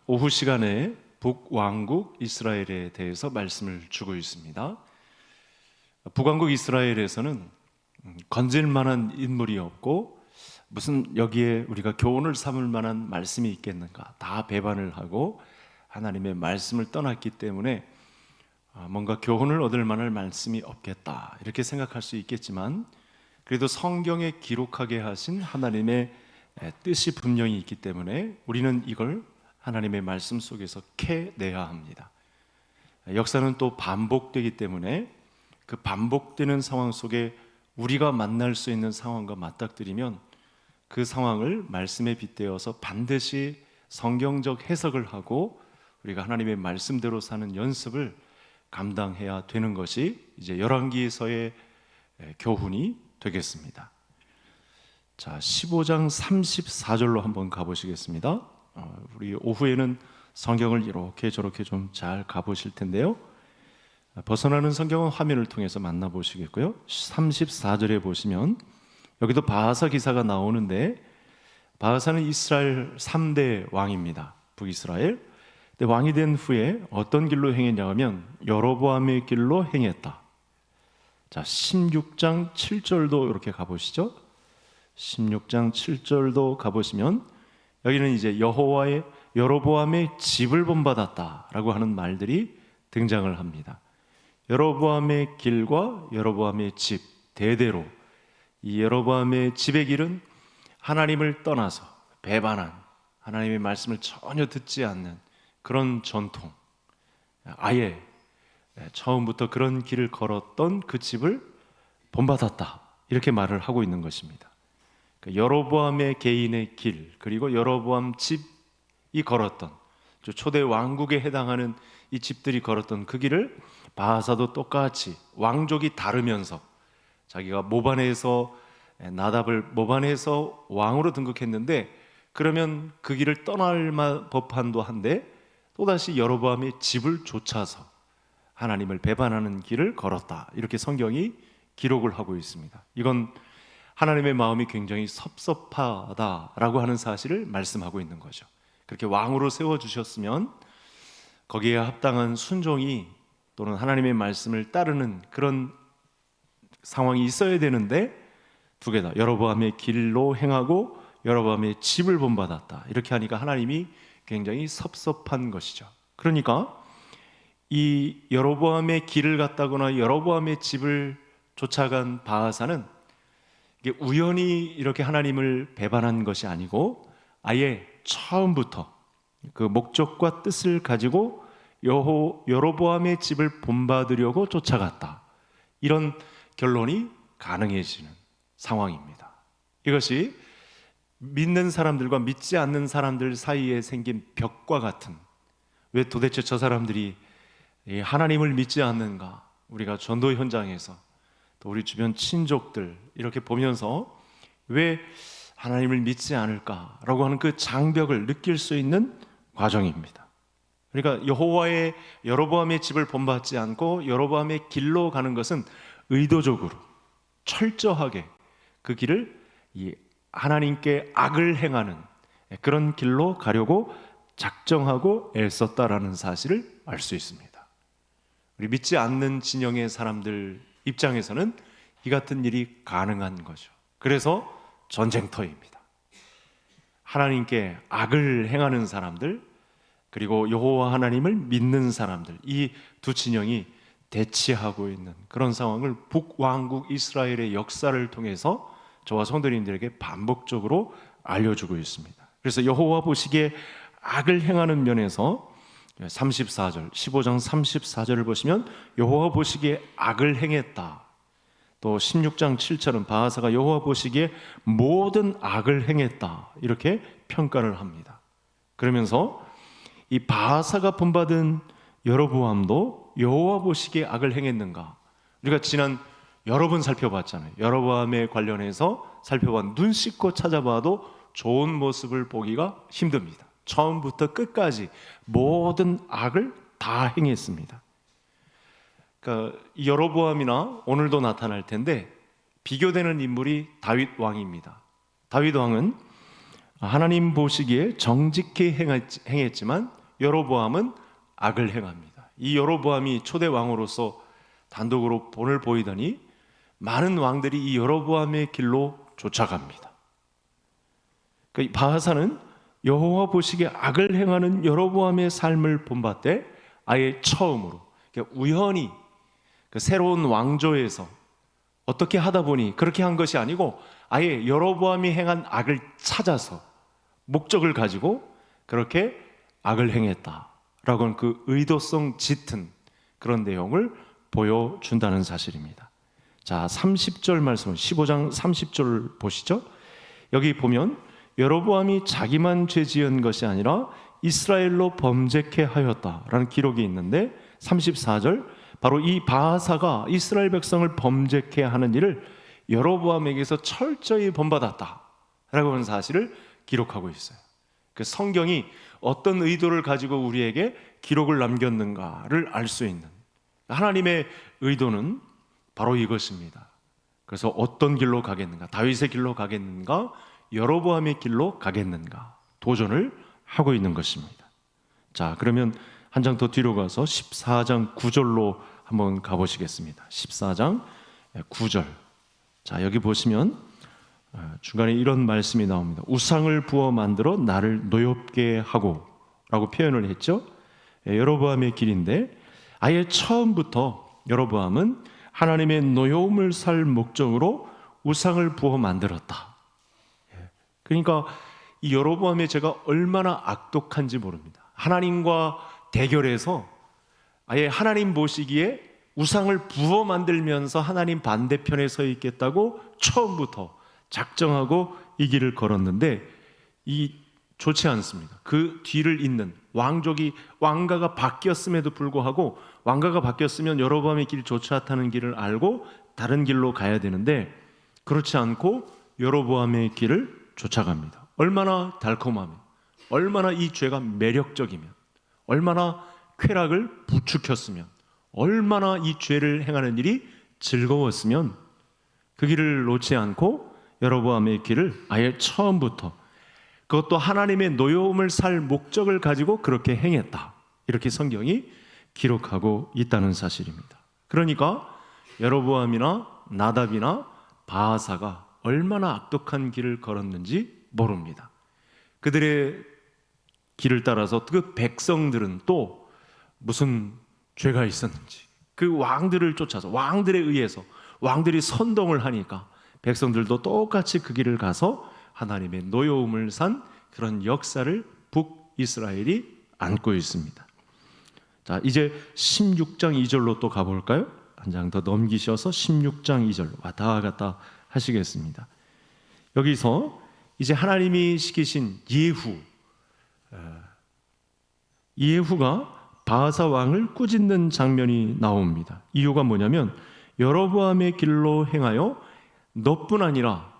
오후 시간에 북왕국 이스라엘에 대해서 말씀을 주고 있습니다. 북왕국 이스라엘에서는 건질 만한 인물이 없고 무슨 여기에 우리가 교훈을 삼을 만한 말씀이 있겠는가, 다 배반을 하고 하나님의 말씀을 떠났기 때문에 뭔가 교훈을 얻을 만한 말씀이 없겠다 이렇게 생각할 수 있겠지만, 그래도 성경에 기록하게 하신 하나님의 뜻이 분명히 있기 때문에 우리는 이걸 하나님의 말씀 속에서 캐내야 합니다. 역사는 또 반복되기 때문에 그 반복되는 상황 속에 우리가 만날 수 있는 상황과 맞닥뜨리면 그 상황을 말씀에 빗대어서 반드시 성경적 해석을 하고 우리가 하나님의 말씀대로 사는 연습을 감당해야 되는 것이 이제 열왕기서의 교훈이 되겠습니다. 자, 15장 34절로 한번 가보시겠습니다. 우리 오후에는 성경을 이렇게 저렇게 좀 잘 가보실 텐데요, 벗어나는 성경은 화면을 통해서 만나보시겠고요. 34절에 보시면 여기도 바하사 기사가 나오는데, 바하사는 이스라엘 3대 왕입니다. 북이스라엘. 근데 왕이 된 후에 어떤 길로 행했냐 하면 여로보암의 길로 행했다. 자, 16장 7절도 이렇게 가보시죠. 16장 7절도 가보시면 여기는 이제 여호와의 여로보암의 집을 본받았다라고 하는 말들이 등장을 합니다. 여로보암의 길과 여로보암의 집, 대대로 이 여로보암의 집의 길은 하나님을 떠나서 배반한, 하나님의 말씀을 전혀 듣지 않는 그런 전통, 아예 처음부터 그런 길을 걸었던 그 집을 본받았다 이렇게 말을 하고 있는 것입니다. 여로보암의 개인의 길, 그리고 여로보암 집이 걸었던, 초대 왕국에 해당하는 이 집들이 걸었던 그 길을 바하사도 똑같이 왕족이 다르면서 자기가 모반에서 나답을 모반에서 왕으로 등극했는데, 그러면 그 길을 떠날 법한도 한데 또다시 여로보암의 집을 좇아서 하나님을 배반하는 길을 걸었다 이렇게 성경이 기록을 하고 있습니다. 이건 하나님의 마음이 굉장히 섭섭하다라고 하는 사실을 말씀하고 있는 거죠. 그렇게 왕으로 세워주셨으면 거기에 합당한 순종이 또는 하나님의 말씀을 따르는 그런 상황이 있어야 되는데, 두 개 다 여로보암의 길로 행하고 여로보암의 집을 본받았다 이렇게 하니까 하나님이 굉장히 섭섭한 것이죠. 그러니까 이 여로보암의 길을 갔다거나 여로보암의 집을 쫓아간 바하사는 이게 우연히 이렇게 하나님을 배반한 것이 아니고 아예 처음부터 그 목적과 뜻을 가지고 여로보암의 집을 본받으려고 쫓아갔다, 이런 결론이 가능해지는 상황입니다. 이것이 믿는 사람들과 믿지 않는 사람들 사이에 생긴 벽과 같은, 왜 도대체 저 사람들이 하나님을 믿지 않는가, 우리가 전도 현장에서 또 우리 주변 친족들 이렇게 보면서 왜 하나님을 믿지 않을까라고 하는 그 장벽을 느낄 수 있는 과정입니다. 그러니까 여호와의 여로보암의 집을 본받지 않고 여로보암의 길로 가는 것은 의도적으로 철저하게 그 길을 하나님께 악을 행하는 그런 길로 가려고 작정하고 애썼다라는 사실을 알 수 있습니다. 우리 믿지 않는 진영의 사람들 입장에서는 이 같은 일이 가능한 거죠. 그래서 전쟁터입니다. 하나님께 악을 행하는 사람들, 그리고 여호와 하나님을 믿는 사람들, 이 두 진영이 대치하고 있는 그런 상황을 북왕국 이스라엘의 역사를 통해서 저와 성도님들에게 반복적으로 알려주고 있습니다. 그래서 여호와 보시기에 악을 행하는 면에서 34절, 15장 34절을 보시면 여호와 보시기에 악을 행했다. 또 16장 7절은 바하사가 여호와 보시기에 모든 악을 행했다 이렇게 평가를 합니다. 그러면서 이 바하사가 본받은 여로보암도 여호와 보시기에 악을 행했는가, 우리가 지난 여러 번 살펴봤잖아요. 여로보암에 관련해서 살펴본, 눈 씻고 찾아봐도 좋은 모습을 보기가 힘듭니다. 처음부터 끝까지 모든 악을 다 행했습니다. 그러니까 여로보암이나 오늘도 나타날 텐데 비교되는 인물이 다윗 왕입니다. 다윗 왕은 하나님 보시기에 정직히 행했지만 여로보암은 악을 행합니다. 이 여로보암이 초대 왕으로서 단독으로 본을 보이더니 많은 왕들이 이 여로보암의 길로 쫓아갑니다. 그러니까 바하사는 여호와 보시기에 악을 행하는 여로보암의 삶을 본받되 아예 처음으로, 그러니까 우연히 그 새로운 왕조에서 어떻게 하다 보니 그렇게 한 것이 아니고 아예 여로보암이 행한 악을 찾아서 목적을 가지고 그렇게 악을 행했다라고 하는 그 의도성 짙은 그런 내용을 보여준다는 사실입니다. 자, 30절 말씀, 15장 30절 보시죠. 여기 보면 여로보암이 자기만 죄 지은 것이 아니라 이스라엘로 범죄케 하였다라는 기록이 있는데 34절, 바로 이 바하사가 이스라엘 백성을 범죄케 하는 일을 여로보암에게서 철저히 본받았다라고 하는 사실을 기록하고 있어요. 그 성경이 어떤 의도를 가지고 우리에게 기록을 남겼는가를 알 수 있는 하나님의 의도는 바로 이것입니다. 그래서 어떤 길로 가겠는가, 다윗의 길로 가겠는가, 여로보암의 길로 가겠는가 도전을 하고 있는 것입니다. 자, 그러면 한 장 더 뒤로 가서 14장 9절로 한번 가보시겠습니다. 14장 9절. 자, 여기 보시면 중간에 이런 말씀이 나옵니다. 우상을 부어 만들어 나를 노엽게 하고 라고 표현을 했죠. 여로보암의 길인데 아예 처음부터 여로보암은 하나님의 노여움을 살 목적으로 우상을 부어 만들었다. 그러니까 이 여로보암의 죄가 얼마나 악독한지 모릅니다. 하나님과 대결해서 아예 하나님 보시기에 우상을 부어 만들면서 하나님 반대편에 서 있겠다고 처음부터 작정하고 이 길을 걸었는데 이 좋지 않습니다. 그 뒤를 잇는 왕가가 바뀌었음에도 불구하고 왕가가 바뀌었으면 여로보암의 길이 좋지 않다는 길을 알고 다른 길로 가야 되는데 그렇지 않고 여로보암의 길을 쫓아갑니다. 얼마나 달콤하면, 얼마나 이 죄가 매력적이면, 얼마나 쾌락을 부추겼으면, 얼마나 이 죄를 행하는 일이 즐거웠으면 그 길을 놓지 않고 여로보암의 길을 아예 처음부터, 그것도 하나님의 노여움을 살 목적을 가지고 그렇게 행했다, 이렇게 성경이 기록하고 있다는 사실입니다. 그러니까 여로보암이나 나답이나 바하사가 얼마나 악독한 길을 걸었는지 모릅니다. 그들의 길을 따라서 그 백성들은 또 무슨 죄가 있었는지, 그 왕들을 쫓아서 왕들에 의해서 왕들이 선동을 하니까 백성들도 똑같이 그 길을 가서 하나님의 노여움을 산 그런 역사를 북이스라엘이 안고 있습니다. 자, 이제 16장 2절로 또 가볼까요? 한 장 더 넘기셔서 16장 2절 왔다 갔다 하시겠습니다. 여기서 이제 하나님이 시키신 예후가 바하사 왕을 꾸짖는 장면이 나옵니다. 이유가 뭐냐면 여로보암의 길로 행하여 너뿐 아니라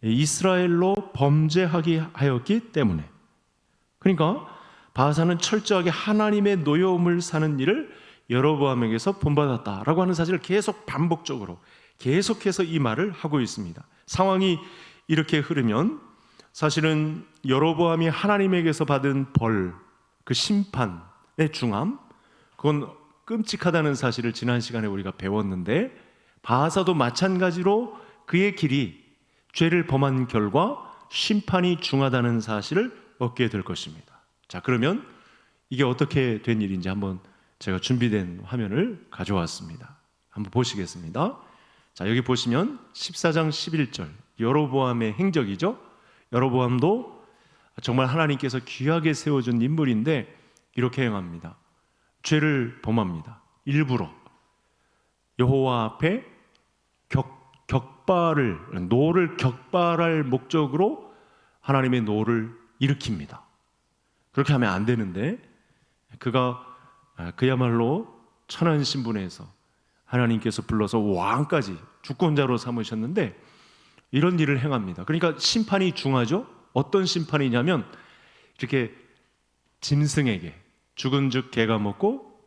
이스라엘로 범죄하게 하였기 때문에. 그러니까 바하사는 철저하게 하나님의 노여움을 사는 일을 여로보암에게서 본받았다라고 하는 사실을 계속 반복적으로 계속해서 이 말을 하고 있습니다. 상황이 이렇게 흐르면 사실은 여로보암이 하나님에게서 받은 벌, 그 심판의 중함, 그건 끔찍하다는 사실을 지난 시간에 우리가 배웠는데 바하사도 마찬가지로 그의 길이 죄를 범한 결과 심판이 중하다는 사실을 얻게 될 것입니다. 자, 그러면 이게 어떻게 된 일인지 한번 제가 준비된 화면을 가져왔습니다. 한번 보시겠습니다. 자, 여기 보시면 14장 11절 여로보암의 행적이죠. 여로보암도 정말 하나님께서 귀하게 세워준 인물인데 이렇게 행합니다. 죄를 범합니다. 일부러 여호와 앞에 노를 격발할 목적으로 하나님의 노를 일으킵니다. 그렇게 하면 안 되는데 그가 그야말로 천한 신분에서 하나님께서 불러서 왕까지 주권자로 삼으셨는데 이런 일을 행합니다. 그러니까 심판이 중하죠. 어떤 심판이냐면 이렇게 짐승에게 죽은 즉 개가 먹고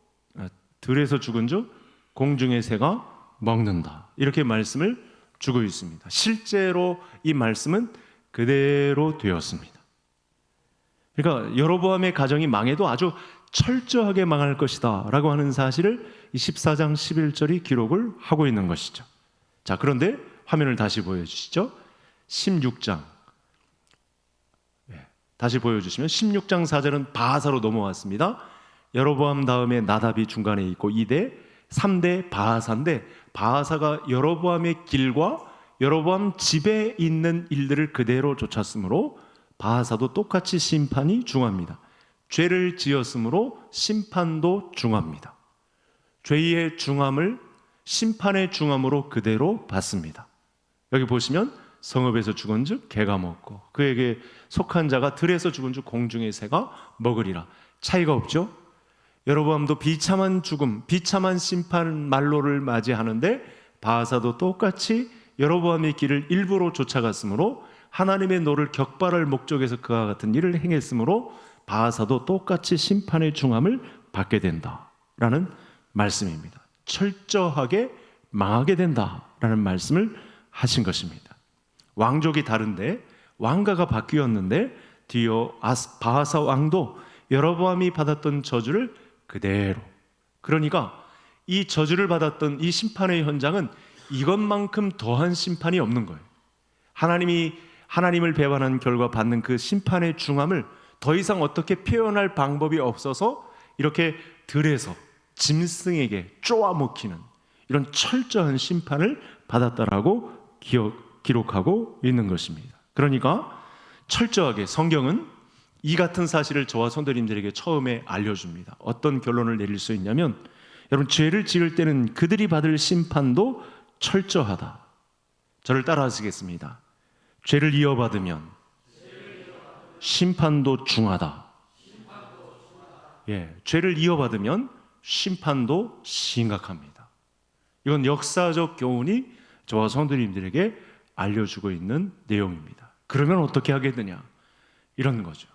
들에서 죽은 즉 공중의 새가 먹는다, 이렇게 말씀을 주고 있습니다. 실제로 이 말씀은 그대로 되었습니다. 그러니까 여로보암의 가정이 망해도 아주 철저하게 망할 것이다 라고 하는 사실을 이 14장 11절이 기록을 하고 있는 것이죠. 자, 그런데 화면을 다시 보여주시죠. 16장 다시 보여주시면 16장 4절은 바하사로 넘어왔습니다. 여로보암 다음에 나답이 중간에 있고 2대 3대 바하사인데, 바하사가 여로보암의 길과 여로보암 집에 있는 일들을 그대로 쫓았으므로 바하사도 똑같이 심판이 중합니다. 죄를 지었으므로 심판도 중합니다. 죄의 중함을 심판의 중함으로 그대로 받습니다. 여기 보시면 성읍에서 죽은 즉 개가 먹고 그에게 속한 자가 들에서 죽은 즉 공중의 새가 먹으리라. 차이가 없죠? 여로보암도 비참한 죽음, 비참한 심판 말로를 맞이하는데 바하사도 똑같이 여로보암의 길을 일부러 쫓아갔으므로 하나님의 노를 격발할 목적에서 그와 같은 일을 행했으므로 바하사도 똑같이 심판의 중함을 받게 된다라는 말씀입니다. 철저하게 망하게 된다라는 말씀을 하신 것입니다. 왕족이 다른데 왕가가 바뀌었는데 뒤이어 바하사 왕도 여로보암이 받았던 저주를 그대로, 그러니까 이 저주를 받았던 이 심판의 현장은 이것만큼 더한 심판이 없는 거예요. 하나님을 배반한 결과 받는 그 심판의 중함을 더 이상 어떻게 표현할 방법이 없어서 이렇게 들에서 짐승에게 쪼아먹히는 이런 철저한 심판을 받았다라고 기록하고 있는 것입니다. 그러니까 철저하게 성경은 이 같은 사실을 저와 성도님들에게 처음에 알려줍니다. 어떤 결론을 내릴 수 있냐면, 여러분, 죄를 지을 때는 그들이 받을 심판도 철저하다. 저를 따라하시겠습니다. 죄를 이어받으면 심판도 중하다. 죄를 이어받으면 심판도 심각합니다. 이건 역사적 교훈이 저와 성도님들에게 알려주고 있는 내용입니다. 그러면 어떻게 하겠느냐? 이런 거죠.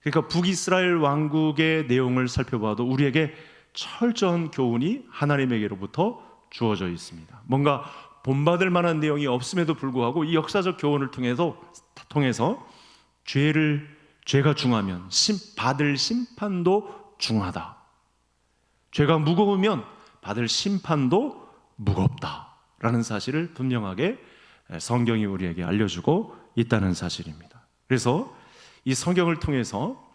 그러니까 북이스라엘 왕국의 내용을 살펴봐도 우리에게 철저한 교훈이 하나님에게로부터 주어져 있습니다. 뭔가 본받을 만한 내용이 없음에도 불구하고 이 역사적 교훈을 통해서 죄가 중하면 받을 심판도 중하다. 죄가 무거우면 받을 심판도 무겁다라는 사실을 분명하게 성경이 우리에게 알려주고 있다는 사실입니다. 그래서 이 성경을 통해서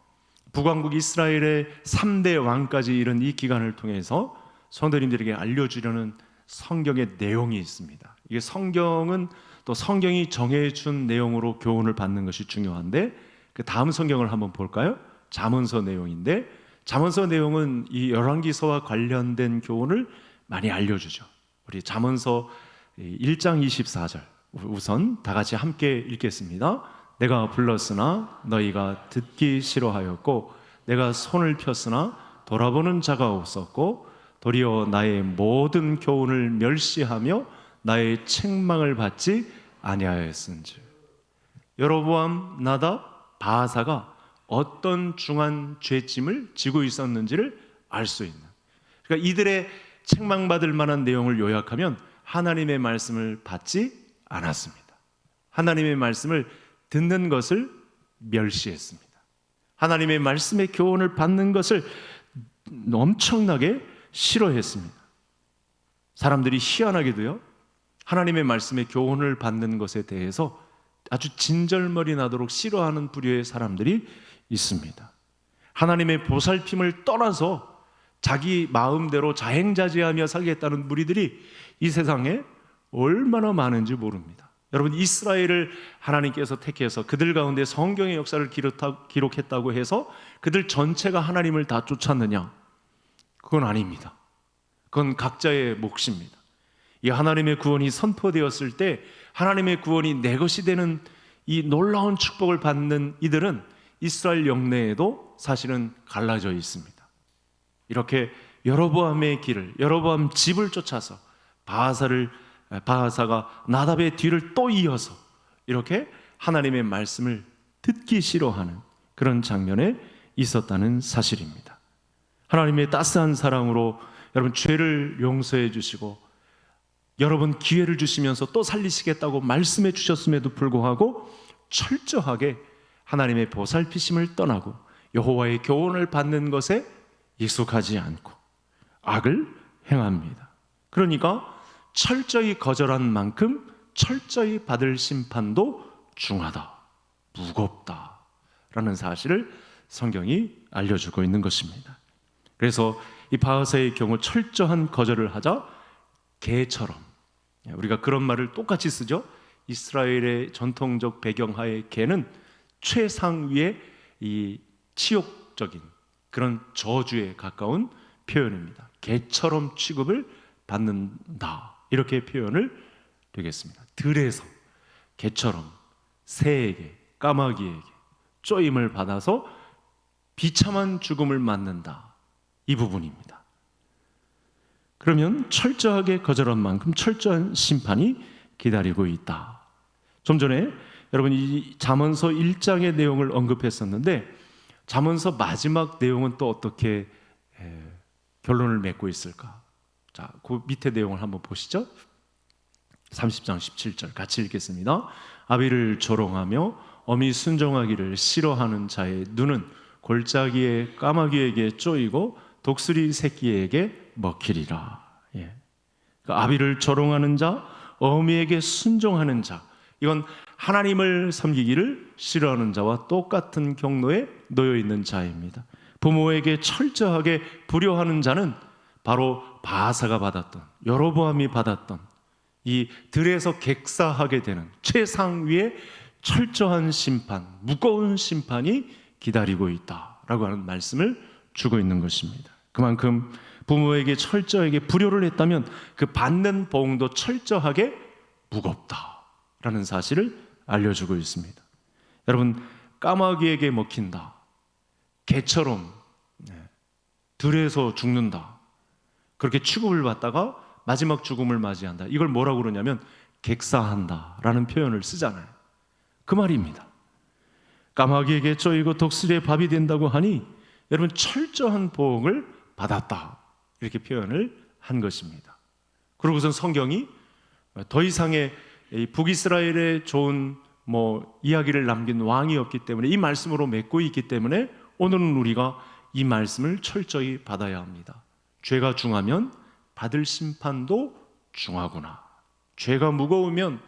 북왕국 이스라엘의 3대 왕까지 이른 이 기간을 통해서 성도님들에게 알려주려는 성경의 내용이 있습니다. 이게 성경은 또 성경이 정해준 내용으로 교훈을 받는 것이 중요한데, 그 다음 성경을 한번 볼까요? 잠언서 내용인데, 잠언서 내용은 이 열왕기서와 관련된 교훈을 많이 알려주죠. 우리 잠언서 1장 24절 우선 다 같이 함께 읽겠습니다. 내가 불렀으나 너희가 듣기 싫어하였고 내가 손을 폈으나 돌아보는 자가 없었고 도리어 나의 모든 교훈을 멸시하며 나의 책망을 받지 아니하였은즉. 여로보암, 나답, 바하사가 어떤 중한 죄짐을 지고 있었는지를 알 수 있는, 그러니까 이들의 책망받을 만한 내용을 요약하면 하나님의 말씀을 받지 않았습니다. 하나님의 말씀을 듣는 것을 멸시했습니다. 하나님의 말씀의 교훈을 받는 것을 엄청나게 싫어했습니다. 사람들이 희한하게도요, 하나님의 말씀의 교훈을 받는 것에 대해서 아주 진절머리 나도록 싫어하는 부류의 사람들이 있습니다. 하나님의 보살핌을 떠나서 자기 마음대로 자행자재하며 살겠다는 무리들이 이 세상에 얼마나 많은지 모릅니다. 여러분, 이스라엘을 하나님께서 택해서 그들 가운데 성경의 역사를 기록했다고 해서 그들 전체가 하나님을 다 쫓았느냐? 그건 아닙니다. 그건 각자의 몫입니다. 이 하나님의 구원이 선포되었을 때 하나님의 구원이 내 것이 되는 이 놀라운 축복을 받는 이들은 이스라엘 영내에도 사실은 갈라져 있습니다. 이렇게 여로보암의 길을, 여로보암 집을 쫓아서 바하사가 나답의 뒤를 또 이어서 이렇게 하나님의 말씀을 듣기 싫어하는 그런 장면에 있었다는 사실입니다. 하나님의 따스한 사랑으로 여러분 죄를 용서해 주시고 여러분 기회를 주시면서 또 살리시겠다고 말씀해 주셨음에도 불구하고 철저하게 하나님의 보살피심을 떠나고 여호와의 교훈을 받는 것에 익숙하지 않고 악을 행합니다. 그러니까 철저히 거절한 만큼 철저히 받을 심판도 중하다, 무겁다라는 사실을 성경이 알려주고 있는 것입니다. 그래서 이 바하사의 경우 철저한 거절을 하자 개처럼, 우리가 그런 말을 똑같이 쓰죠. 이스라엘의 전통적 배경하에 개는 최상위의 이 치욕적인 그런 저주에 가까운 표현입니다. 개처럼 취급을 받는다, 이렇게 표현을 되겠습니다. 들에서 개처럼 새에게, 까마귀에게 쪼임을 받아서 비참한 죽음을 맞는다, 이 부분입니다. 그러면 철저하게 거절한 만큼 철저한 심판이 기다리고 있다. 좀 전에 여러분 이 잠언서 1장의 내용을 언급했었는데, 잠언서 마지막 내용은 또 어떻게 결론을 맺고 있을까? 자, 그 밑에 내용을 한번 보시죠. 30장 17절 같이 읽겠습니다. 아비를 조롱하며 어미 순종하기를 싫어하는 자의 눈은 골짜기의 까마귀에게 쪼이고 독수리 새끼에게 먹히리라. 그러니까 아비를 조롱하는 자, 어미에게 순종하는 자, 이건 하나님을 섬기기를 싫어하는 자와 똑같은 경로에 놓여 있는 자입니다. 부모에게 철저하게 불효하는 자는 바로 바하사가 받았던, 여로보암이 받았던 이 들에서 객사하게 되는 최상위의 철저한 심판, 무거운 심판이 기다리고 있다라고 하는 말씀을 주고 있는 것입니다. 그만큼 부모에게 철저하게 불효를 했다면 그 받는 보응도 철저하게 무겁다라는 사실을 알려주고 있습니다. 여러분, 까마귀에게 먹힌다, 개처럼 들에서 죽는다, 그렇게 취급을 받다가 마지막 죽음을 맞이한다, 이걸 뭐라고 그러냐면 객사한다라는 표현을 쓰잖아요. 그 말입니다. 까마귀에게 쪼이고 독수리의 밥이 된다고 하니 여러분 철저한 보응을 받았다, 이렇게 표현을 한 것입니다. 그러고선 성경이 더 이상의 북이스라엘의 좋은 이야기를 남긴 왕이 없기 때문에 이 말씀으로 맺고 있기 때문에 오늘은 우리가 이 말씀을 철저히 받아야 합니다. 죄가 중하면 받을 심판도 중하구나, 죄가 무거우면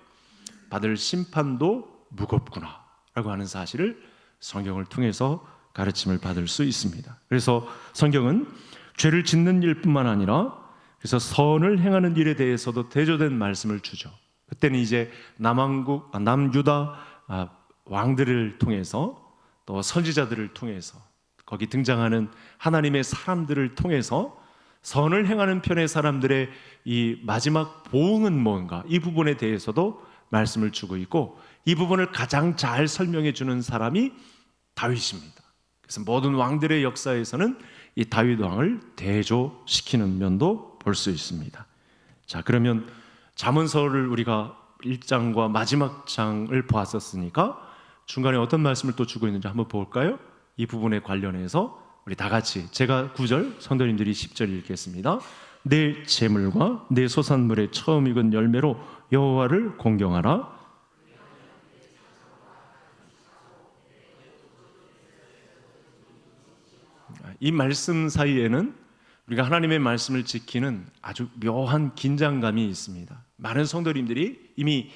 받을 심판도 무겁구나 라고 하는 사실을 성경을 통해서 가르침을 받을 수 있습니다. 그래서 성경은 죄를 짓는 일뿐만 아니라 그래서 선을 행하는 일에 대해서도 대조된 말씀을 주죠. 그때는 이제 남유다 왕들을 통해서 또 선지자들을 통해서 거기 등장하는 하나님의 사람들을 통해서 선을 행하는 편의 사람들의 이 마지막 보응은 뭔가, 이 부분에 대해서도 말씀을 주고 있고, 이 부분을 가장 잘 설명해 주는 사람이 다윗입니다. 그래서 모든 왕들의 역사에서는 이 다윗 왕을 대조시키는 면도 볼 수 있습니다. 자, 그러면 잠언서를 우리가 1장과 마지막 장을 보았었으니까 중간에 어떤 말씀을 또 주고 있는지 한번 볼까요? 이 부분에 관련해서 우리 다 같이, 제가 9절, 성도님들이 10절 읽겠습니다. 내 재물과 내 소산물의 처음 익은 열매로 여호와를 공경하라. 이 말씀 사이에는 우리가 하나님의 말씀을 지키는 아주 묘한 긴장감이 있습니다. 많은 성도님들이 이미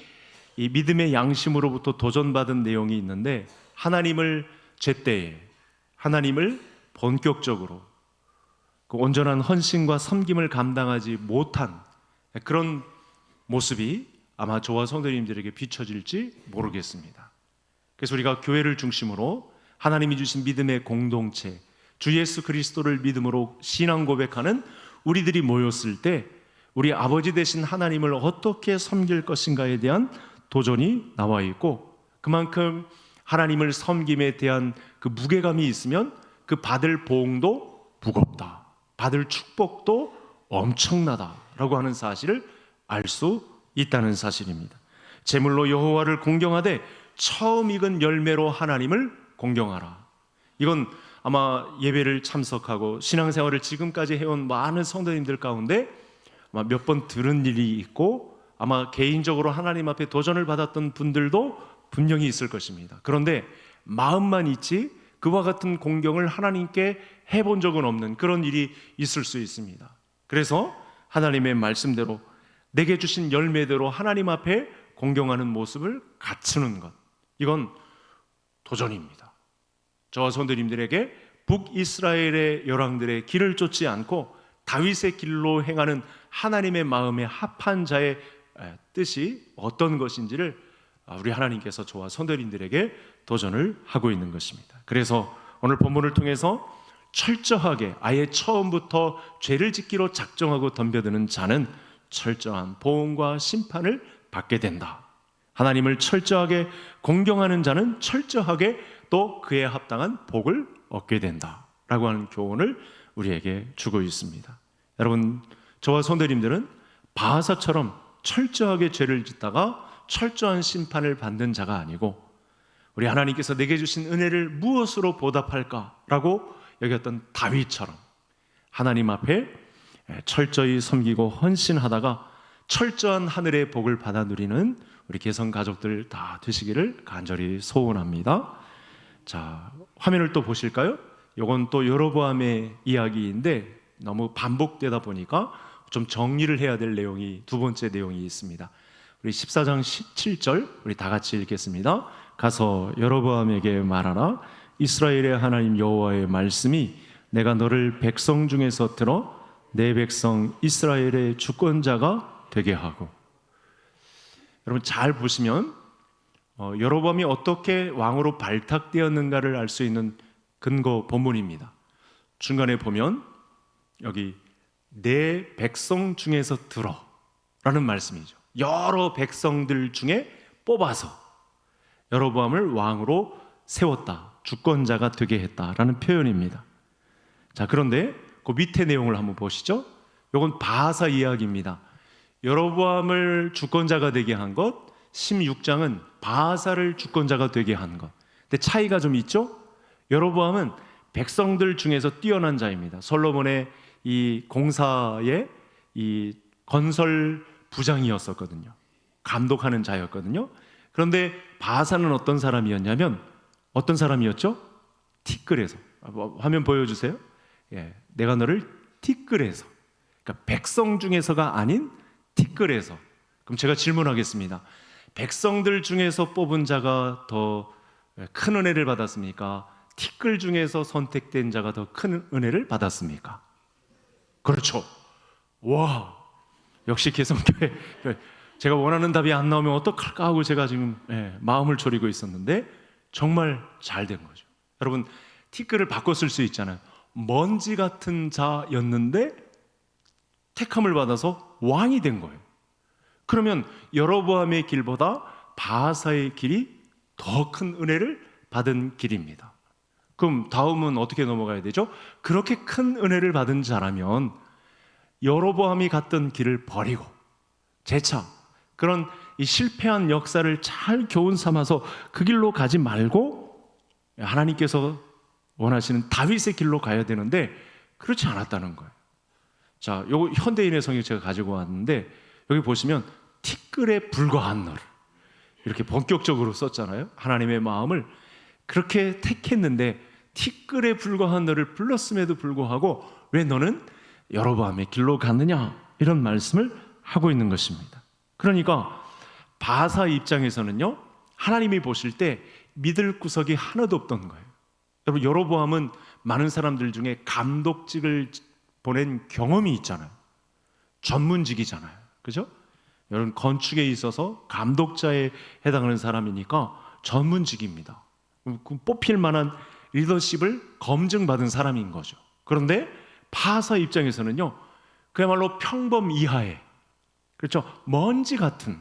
이 믿음의 양심으로부터 도전받은 내용이 있는데, 하나님을 제때에, 하나님을 본격적으로 그 온전한 헌신과 섬김을 감당하지 못한 그런 모습이 아마 저와 성도님들에게 비춰질지 모르겠습니다. 그래서 우리가 교회를 중심으로 하나님이 주신 믿음의 공동체, 주 예수 그리스도를 믿음으로 신앙 고백하는 우리들이 모였을 때 우리 아버지 되신 하나님을 어떻게 섬길 것인가에 대한 도전이 나와 있고, 그만큼 하나님을 섬김에 대한 그 무게감이 있으면 그 받을 보응도 무겁다, 받을 축복도 엄청나다라고 하는 사실을 알 수 있다는 사실입니다. 제물로 여호와를 공경하되 처음 익은 열매로 하나님을 공경하라. 이건 아마 예배를 참석하고 신앙생활을 지금까지 해온 많은 성도님들 가운데 아마 몇 번 들은 일이 있고, 아마 개인적으로 하나님 앞에 도전을 받았던 분들도 분명히 있을 것입니다. 그런데 마음만 있지 그와 같은 공경을 하나님께 해본 적은 없는 그런 일이 있을 수 있습니다. 그래서 하나님의 말씀대로 내게 주신 열매대로 하나님 앞에 공경하는 모습을 갖추는 것, 이건 도전입니다. 저와 성도님들에게 북이스라엘의 열왕들의 길을 쫓지 않고 다윗의 길로 행하는 하나님의 마음에 합한 자의 뜻이 어떤 것인지를 우리 하나님께서 저와 성도님들에게 도전을 하고 있는 것입니다. 그래서 오늘 본문을 통해서 철저하게 아예 처음부터 죄를 짓기로 작정하고 덤벼드는 자는 철저한 보응과 심판을 받게 된다. 하나님을 철저하게 공경하는 자는 철저하게 또 그에 합당한 복을 얻게 된다 라고 하는 교훈을 우리에게 주고 있습니다. 여러분, 저와 성도님들은 바하사처럼 철저하게 죄를 짓다가 철저한 심판을 받는 자가 아니고 우리 하나님께서 내게 주신 은혜를 무엇으로 보답할까라고 여겼던 다윗처럼 하나님 앞에 철저히 섬기고 헌신하다가 철저한 하늘의 복을 받아 누리는 우리 개성 가족들 다 되시기를 간절히 소원합니다. 자, 화면을 또 보실까요? 이건 또 여로보암의 이야기인데 너무 반복되다 보니까 좀 정리를 해야 될 내용이 두 번째 내용이 있습니다. 우리 14장 17절 우리 다 같이 읽겠습니다. 가서 여로보암에게 말하라. 이스라엘의 하나님 여호와의 말씀이 내가 너를 백성 중에서 들어 내 백성 이스라엘의 주권자가 되게 하고. 여러분 잘 보시면 여로보암이 어떻게 왕으로 발탁되었는가를 알 수 있는 근거 본문입니다. 중간에 보면 여기 내 백성 중에서 들어 라는 말씀이죠. 여러 백성들 중에 뽑아서 여로보암을 왕으로 세웠다, 주권자가 되게 했다라는 표현입니다. 자, 그런데 그 밑에 내용을 한번 보시죠. 이건 바하사 이야기입니다. 여로보암을 주권자가 되게 한 것, 16장은 바하사를 주권자가 되게 한 것. 근데 차이가 좀 있죠? 여로보암은 백성들 중에서 뛰어난 자입니다. 솔로몬의 이 공사의 이 건설 부장이었었거든요. 감독하는 자였거든요. 그런데 바하사는 어떤 사람이었냐면 어떤 사람이었죠? 티끌에서. 화면 보여주세요. 예, 내가 너를 티끌에서, 그러니까 백성 중에서가 아닌 티끌에서. 그럼 제가 질문하겠습니다. 백성들 중에서 뽑은 자가 더 큰 은혜를 받았습니까? 티끌 중에서 선택된 자가 더 큰 은혜를 받았습니까? 그렇죠. 와, 역시 개성교회. 제가 원하는 답이 안 나오면 어떡할까 하고 제가 지금 마음을 졸이고 있었는데 정말 잘 된 거죠. 여러분, 티끌을 바꿔 쓸 수 있잖아요. 먼지 같은 자였는데 택함을 받아서 왕이 된 거예요. 그러면 여로보암의 길보다 바하사의 길이 더 큰 은혜를 받은 길입니다. 그럼 다음은 어떻게 넘어가야 되죠? 그렇게 큰 은혜를 받은 자라면 여로보암이 갔던 길을 버리고 재차 그런 이 실패한 역사를 잘 교훈 삼아서 그 길로 가지 말고 하나님께서 원하시는 다윗의 길로 가야 되는데 그렇지 않았다는 거예요. 자, 요거 현대인의 성경 제가 가지고 왔는데 여기 보시면 티끌에 불과한 너를 이렇게 본격적으로 썼잖아요. 하나님의 마음을 그렇게 택했는데 티끌에 불과한 너를 불렀음에도 불구하고 왜 너는 여로보암의 길로 갔느냐 이런 말씀을 하고 있는 것입니다. 그러니까 바하사 입장에서는요, 하나님이 보실 때 믿을 구석이 하나도 없던 거예요. 여러분, 여로보암은 많은 사람들 중에 감독직을 보낸 경험이 있잖아요. 전문직이잖아요. 그죠? 여러분, 건축에 있어서 감독자에 해당하는 사람이니까 전문직입니다. 뽑힐 만한 리더십을 검증받은 사람인 거죠. 그런데 바하사 입장에서는요, 그야말로 평범 이하의, 그렇죠, 먼지 같은,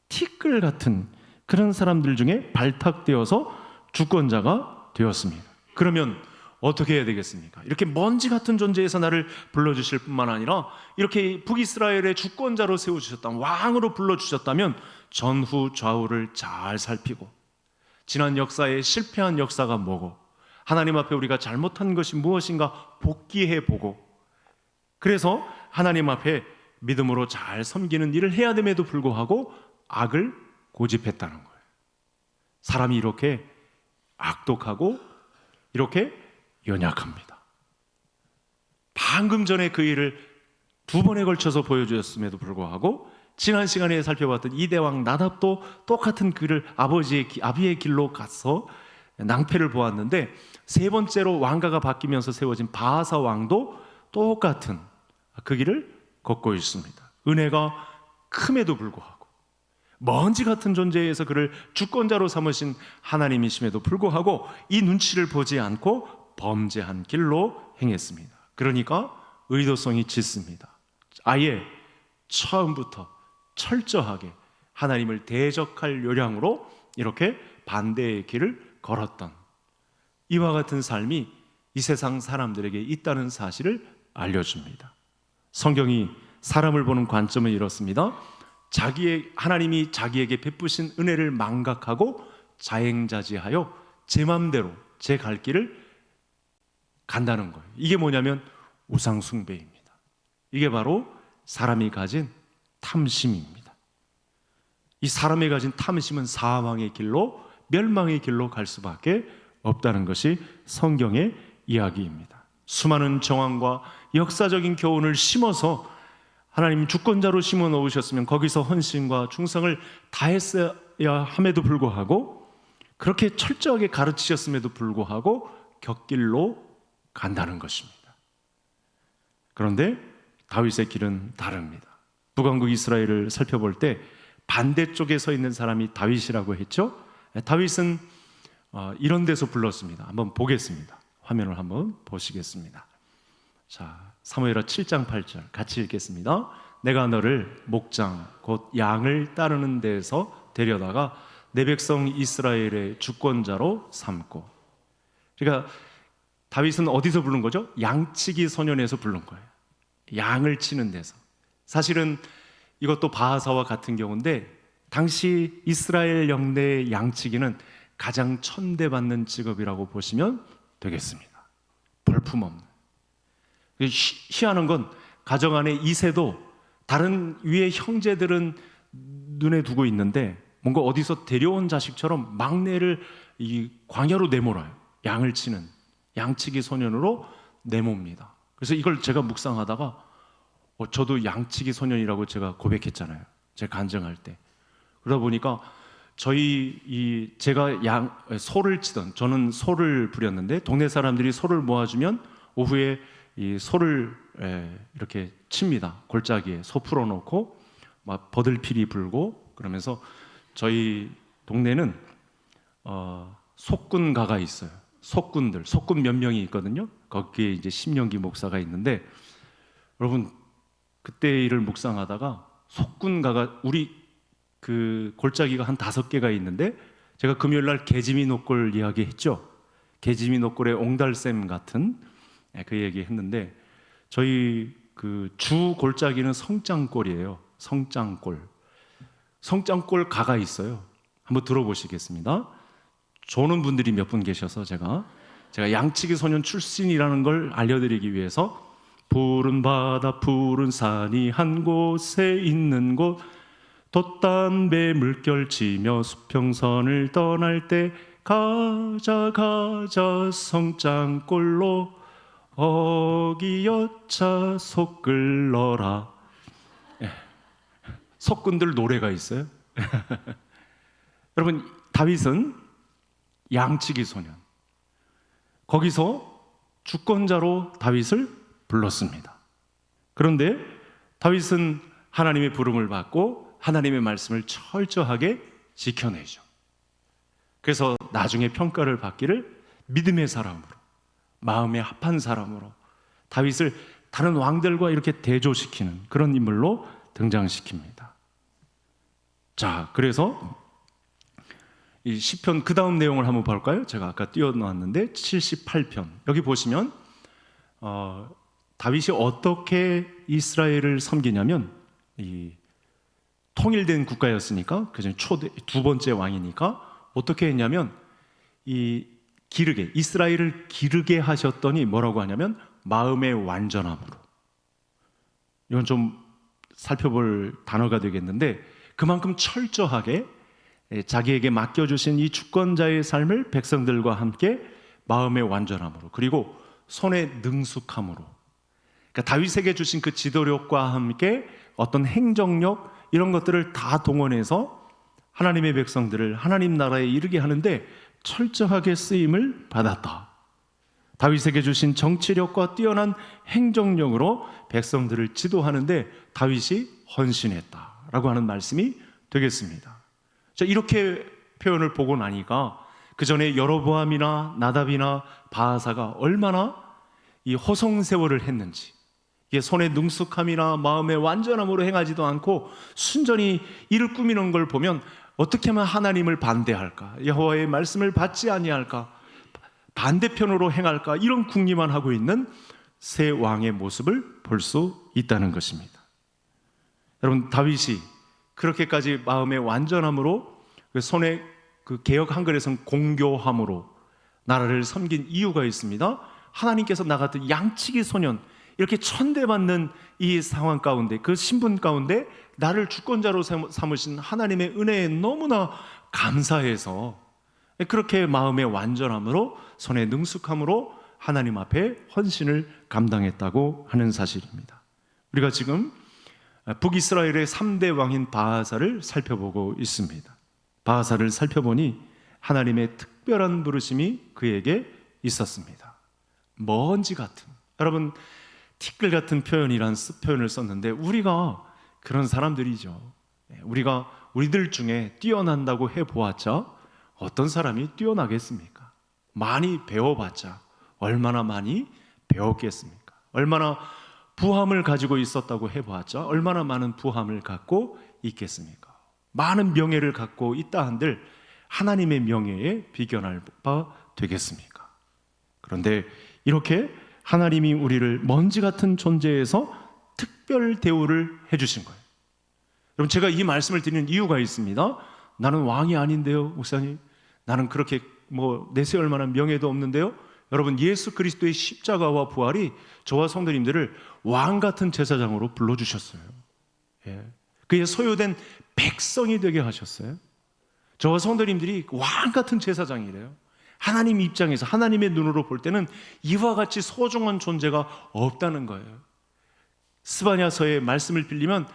티끌 같은 그런 사람들 중에 발탁되어서 주권자가 되었습니다. 그러면 어떻게 해야 되겠습니까? 이렇게 먼지 같은 존재에서 나를 불러주실 뿐만 아니라 이렇게 북이스라엘의 주권자로 세워주셨다면, 왕으로 불러주셨다면 전후 좌우를 잘 살피고 지난 역사에 실패한 역사가 뭐고 하나님 앞에 우리가 잘못한 것이 무엇인가 복기해보고, 그래서 하나님 앞에 믿음으로 잘 섬기는 일을 해야 됨에도 불구하고 악을 고집했다는 거예요. 사람이 이렇게 악독하고 이렇게 연약합니다. 방금 전에 그 일을 두 번에 걸쳐서 보여주었음에도 불구하고 지난 시간에 살펴봤던 이대왕 나답도 똑같은 길을 아비의 길로 가서 낭패를 보았는데, 세 번째로 왕가가 바뀌면서 세워진 바하사 왕도 똑같은 그 길을 걷고 있습니다. 은혜가 큼에도 불구하고, 먼지 같은 존재에서 그를 주권자로 삼으신 하나님이심에도 불구하고 이 눈치를 보지 않고 범죄한 길로 행했습니다. 그러니까 의도성이 짙습니다. 아예 처음부터 철저하게 하나님을 대적할 요량으로 이렇게 반대의 길을 걸었던, 이와 같은 삶이 이 세상 사람들에게 있다는 사실을 알려줍니다. 성경이 사람을 보는 관점은 이렇습니다. 하나님이 자기에게 베푸신 은혜를 망각하고 자행자지하여 제 맘대로 제 갈 길을 간다는 거예요. 이게 뭐냐면 우상숭배입니다. 이게 바로 사람이 가진 탐심입니다. 이 사람이 가진 탐심은 사망의 길로, 멸망의 길로 갈 수밖에 없다는 것이 성경의 이야기입니다. 수많은 정황과 역사적인 교훈을 심어서 하나님 주권자로 심어 놓으셨으면 거기서 헌신과 충성을 다했어야 함에도 불구하고, 그렇게 철저하게 가르치셨음에도 불구하고 곁길로 간다는 것입니다. 그런데 다윗의 길은 다릅니다. 북왕국 이스라엘을 살펴볼 때 반대쪽에 서 있는 사람이 다윗이라고 했죠. 다윗은 이런 데서 불렀습니다. 한번 보겠습니다. 화면을 한번 보시겠습니다. 자, 사무엘하 7장 8절 같이 읽겠습니다. 내가 너를 목장 곧 양을 따르는 데에서 데려다가 내 백성 이스라엘의 주권자로 삼고. 그러니까 다윗은 어디서 부른 거죠? 양치기 소년에서 부른 거예요. 양을 치는 데서. 사실은 이것도 바하사와 같은 경우인데, 당시 이스라엘 영내의 양치기는 가장 천대받는 직업이라고 보시면 되겠습니다. 볼품없는. 희한한 건 가정 안에 이세도 다른 위의 형제들은 눈에 두고 있는데 뭔가 어디서 데려온 자식처럼 막내를 이 광야로 내몰아요. 양을 치는 양치기 소년으로 내몹니다. 그래서 이걸 제가 묵상하다가 저도 양치기 소년이라고 제가 고백했잖아요. 제가 간증할 때. 그러다 보니까 제가 소를 치던, 저는 소를 부렸는데 동네 사람들이 소를 모아주면 오후에 이 소를 이렇게 칩니다. 골짜기에 소 풀어놓고 막 버들피리 불고 그러면서, 저희 동네는 속군가가 있어요. 속군 몇 명이 있거든요. 거기에 이제 심령기 목사가 있는데, 여러분 그때 일을 묵상하다가 속군가가 우리 그 골짜기가 한 5개가 있는데, 제가 금요일 날 개지미 노골 이야기했죠. 개지미 노골의 옹달샘 같은 그 얘기 했는데, 저희 그 주 골짜기는 성장골이에요. 성장골 가가 있어요. 한번 들어보시겠습니다. 조는 분들이 몇 분 계셔서 제가 양치기 소년 출신이라는 걸 알려드리기 위해서, 푸른 바다 푸른 산이 한 곳에 있는 곳, 돛담배 물결치며 수평선을 떠날 때 가자 성장골로 어기여차 속 끌러라. 속군들 노래가 있어요. 여러분, 다윗은 양치기 소년, 거기서 주권자로 다윗을 불렀습니다. 그런데 다윗은 하나님의 부름을 받고 하나님의 말씀을 철저하게 지켜내죠. 그래서 나중에 평가를 받기를 믿음의 사람으로, 마음에 합한 사람으로 다윗을 다른 왕들과 이렇게 대조시키는 그런 인물로 등장시킵니다. 자, 그래서 이 시편 그 다음 내용을 한번 볼까요? 제가 아까 띄워놨는데 78편 여기 보시면 다윗이 어떻게 이스라엘을 섬기냐면, 이 통일된 국가였으니까, 그중 두 번째 왕이니까 어떻게 했냐면, 이스라엘을 기르게 하셨더니 뭐라고 하냐면 마음의 완전함으로. 이건 좀 살펴볼 단어가 되겠는데, 그만큼 철저하게 자기에게 맡겨주신 이 주권자의 삶을 백성들과 함께 마음의 완전함으로, 그리고 손의 능숙함으로, 그러니까 다윗에게 주신 그 지도력과 함께 어떤 행정력, 이런 것들을 다 동원해서 하나님의 백성들을 하나님 나라에 이르게 하는데 철저하게 쓰임을 받았다. 다윗에게 주신 정치력과 뛰어난 행정력으로 백성들을 지도하는데 다윗이 헌신했다라고 하는 말씀이 되겠습니다. 자, 이렇게 표현을 보고 나니까 그 전에 여로보암이나 나답이나 바하사가 얼마나 이 허송세월을 했는지, 이게 손의 능숙함이나 마음의 완전함으로 행하지도 않고 순전히 일을 꾸미는 걸 보면 어떻게 하면 하나님을 반대할까, 여호와의 말씀을 받지 아니할까, 반대편으로 행할까, 이런 궁리만 하고 있는 세 왕의 모습을 볼 수 있다는 것입니다. 여러분, 다윗이 그렇게까지 마음의 완전함으로, 손에 그 개역 한글에서는 공교함으로 나라를 섬긴 이유가 있습니다. 하나님께서 나 같은 양치기 소년, 이렇게 천대받는 이 상황 가운데, 그 신분 가운데 나를 주권자로 삼으신 하나님의 은혜에 너무나 감사해서 그렇게 마음의 완전함으로, 손의 능숙함으로 하나님 앞에 헌신을 감당했다고 하는 사실입니다. 우리가 지금 북이스라엘의 3대 왕인 바하사를 살펴보고 있습니다. 바하사를 살펴보니 하나님의 특별한 부르심이 그에게 있었습니다. 먼지 같은, 여러분 티끌 같은 표현이란 표현을 썼는데 우리가 그런 사람들이죠. 우리가 우리들 중에 뛰어난다고 해보았자 어떤 사람이 뛰어나겠습니까? 많이 배워봤자 얼마나 많이 배웠겠습니까? 얼마나 부함을 가지고 있었다고 해보았자 얼마나 많은 부함을 갖고 있겠습니까? 많은 명예를 갖고 있다 한들 하나님의 명예에 비견할 바 되겠습니까? 그런데 이렇게 하나님이 우리를 먼지 같은 존재에서 특별 대우를 해주신 거예요. 여러분, 제가 이 말씀을 드리는 이유가 있습니다. 나는 왕이 아닌데요, 목사님. 나는 그렇게 내세울 만한 명예도 없는데요. 여러분, 예수 그리스도의 십자가와 부활이 저와 성도님들을 왕 같은 제사장으로 불러주셨어요. 그의 소유된 백성이 되게 하셨어요. 저와 성도님들이 왕 같은 제사장이래요. 하나님 입장에서, 하나님의 눈으로 볼 때는 이와 같이 소중한 존재가 없다는 거예요. 스바냐서의 말씀을 빌리면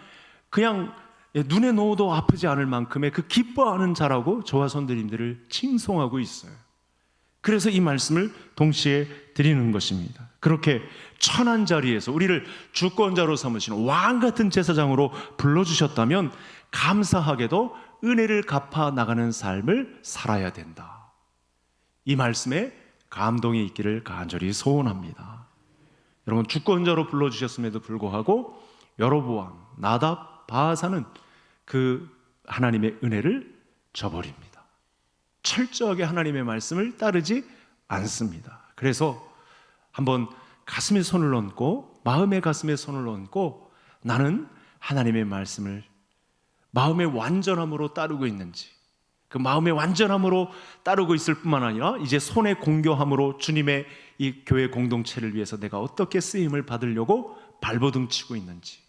그냥 눈에 넣어도 아프지 않을 만큼의 그 기뻐하는 자라고 저와 성도님들을 칭송하고 있어요. 그래서 이 말씀을 동시에 드리는 것입니다. 그렇게 천한 자리에서 우리를 주권자로 삼으신 왕 같은 제사장으로 불러주셨다면 감사하게도 은혜를 갚아 나가는 삶을 살아야 된다. 이 말씀에 감동이 있기를 간절히 소원합니다. 여러분, 주권자로 불러주셨음에도 불구하고 여로보암, 나답, 바하사는 그 하나님의 은혜를 저버립니다. 철저하게 하나님의 말씀을 따르지 않습니다. 그래서 한번 가슴에 손을 얹고, 마음의 가슴에 손을 얹고, 나는 하나님의 말씀을 마음의 완전함으로 따르고 있는지, 그 마음의 완전함으로 따르고 있을 뿐만 아니라 이제 손의 공교함으로 주님의 이 교회 공동체를 위해서 내가 어떻게 쓰임을 받으려고 발버둥 치고 있는지,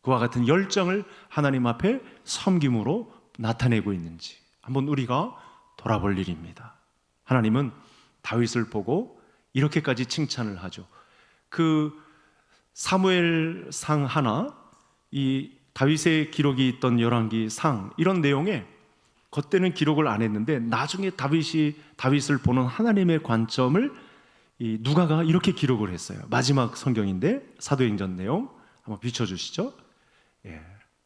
그와 같은 열정을 하나님 앞에 섬김으로 나타내고 있는지 한번 우리가 돌아볼 일입니다. 하나님은 다윗을 보고 이렇게까지 칭찬을 하죠. 그 사무엘상 하나, 이 다윗의 기록이 있던 열왕기상, 이런 내용에 그때는 기록을 안 했는데 나중에 다윗을 보는 하나님의 관점을 이 누가가 이렇게 기록을 했어요. 마지막 성경인데 사도행전 내용 한번 비춰주시죠.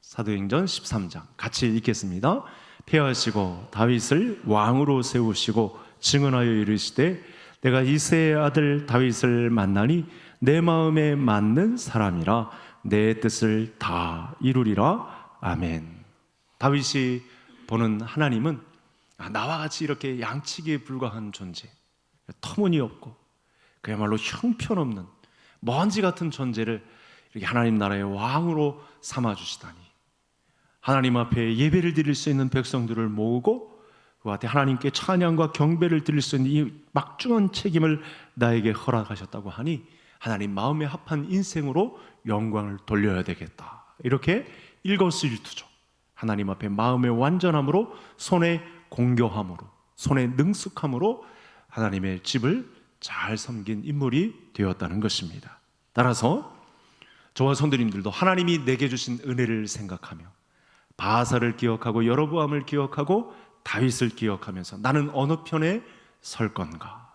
사도행전 13장 같이 읽겠습니다. 폐하시고 다윗을 왕으로 세우시고 증언하여 이르시되 내가 이새의 아들 다윗을 만나니 내 마음에 맞는 사람이라 내 뜻을 다 이루리라. 아멘. 다윗이 보는 하나님은 나와 같이 이렇게 양치기에 불과한 존재, 터무니없고 그야말로 형편없는 먼지 같은 존재를 이렇게 하나님 나라의 왕으로 삼아주시다니, 하나님 앞에 예배를 드릴 수 있는 백성들을 모으고 그 앞에 하나님께 찬양과 경배를 드릴 수 있는 이 막중한 책임을 나에게 허락하셨다고 하니 하나님 마음에 합한 인생으로 영광을 돌려야 되겠다. 이렇게 일거수일투족 하나님 앞에 마음의 완전함으로, 손의 공교함으로, 손의 능숙함으로 하나님의 집을 잘 섬긴 인물이 되었다는 것입니다. 따라서 저와 성도님들도 하나님이 내게 주신 은혜를 생각하며 바하사를 기억하고 여로보암을 기억하고 다윗을 기억하면서 나는 어느 편에 설 건가?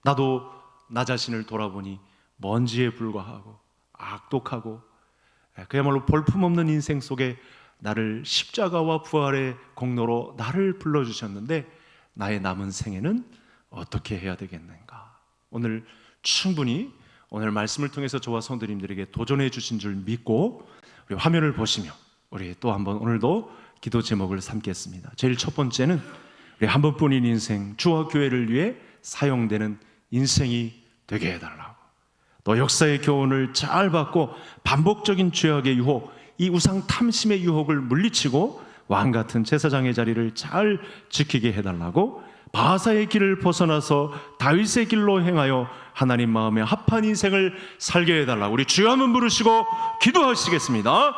나도 나 자신을 돌아보니 먼지에 불과하고 악독하고 그야말로 볼품없는 인생 속에 나를 십자가와 부활의 공로로 나를 불러주셨는데 나의 남은 생애는 어떻게 해야 되겠는가? 오늘 충분히 오늘 말씀을 통해서 저와 성도님들에게 도전해 주신 줄 믿고 우리 화면을 보시며 우리 또 한번 오늘도 기도 제목을 삼겠습니다. 제일 첫 번째는 우리 한 번뿐인 인생, 주와 교회를 위해 사용되는 인생이 되게 해달라고, 또 역사의 교훈을 잘 받고 반복적인 죄악의 유혹, 이 우상 탐심의 유혹을 물리치고 왕 같은 제사장의 자리를 잘 지키게 해달라고, 바하사의 길을 벗어나서 다윗의 길로 행하여 하나님 마음에 합한 인생을 살게 해달라고 우리 주여 한번 부르시고 기도하시겠습니다.